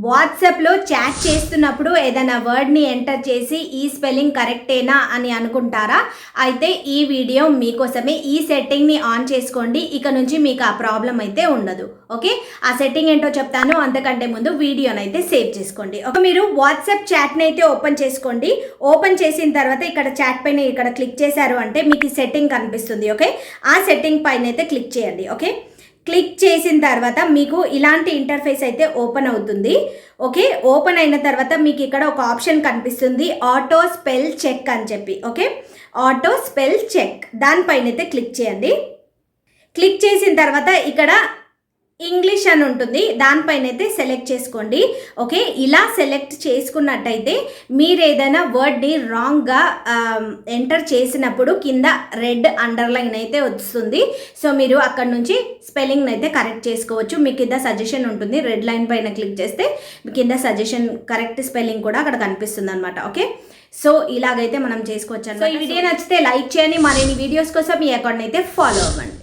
వాట్సాప్లో చాట్ చేస్తున్నప్పుడు ఏదైనా వర్డ్ని ఎంటర్ చేసి ఈ స్పెల్లింగ్ కరెక్టేనా అని అనుకుంటారా? అయితే ఈ వీడియో మీకోసమే. ఈ సెట్టింగ్ని ఆన్ చేసుకోండి. ఇక నుంచి మీకు ఆ ప్రాబ్లం అయితే ఉండదు. ఓకే, ఆ సెట్టింగ్ ఏంటో చెప్తాను. అంతకంటే ముందు వీడియోని అయితే సేవ్ చేసుకోండి. ఒక మీరు వాట్సాప్ చాట్ని అయితే ఓపెన్ చేసుకోండి. ఓపెన్ చేసిన తర్వాత ఇక్కడ చాట్ పైన ఇక్కడ క్లిక్ చేశారు అంటే మీకు ఈ సెట్టింగ్ కనిపిస్తుంది. ఓకే, ఆ సెట్టింగ్ పైన అయితే క్లిక్ చేయండి. ఓకే, క్లిక్ చేసిన తర్వాత మీకు ఇలాంటి ఇంటర్ఫేస్ అయితే ఓపెన్ అవుతుంది. ఓకే, ఓపెన్ అయిన తర్వాత మీకు ఇక్కడ ఒక ఆప్షన్ కనిపిస్తుంది, ఆటో స్పెల్ చెక్ అని చెప్పి. ఓకే, ఆటో స్పెల్ చెక్ దానిపైన అయితే క్లిక్ చేయండి. క్లిక్ చేసిన తర్వాత ఇక్కడ ఇంగ్లీష్ అని ఉంటుంది, దానిపైన అయితే సెలెక్ట్ చేసుకోండి. ఓకే, ఇలా సెలెక్ట్ చేసుకున్నట్టయితే మీరు ఏదైనా వర్డ్ని రాంగ్గా ఎంటర్ చేసినప్పుడు కింద రెడ్ అండర్లైన్ అయితే వస్తుంది. సో మీరు అక్కడ నుంచి స్పెల్లింగ్ని అయితే కరెక్ట్ చేసుకోవచ్చు. మీ కింద సజెషన్ ఉంటుంది, రెడ్ లైన్ పైన క్లిక్ చేస్తే మీ కింద సజెషన్ కరెక్ట్ స్పెల్లింగ్ కూడా అక్కడ కనిపిస్తుంది అనమాట. ఓకే, సో ఇలాగైతే మనం చేసుకోవచ్చు. సో ఈ వీడియో నచ్చితే లైక్ చేయండి. మరిన్ని వీడియోస్ కోసం ఈ అకౌంట్ని అయితే ఫాలో అవ్వండి.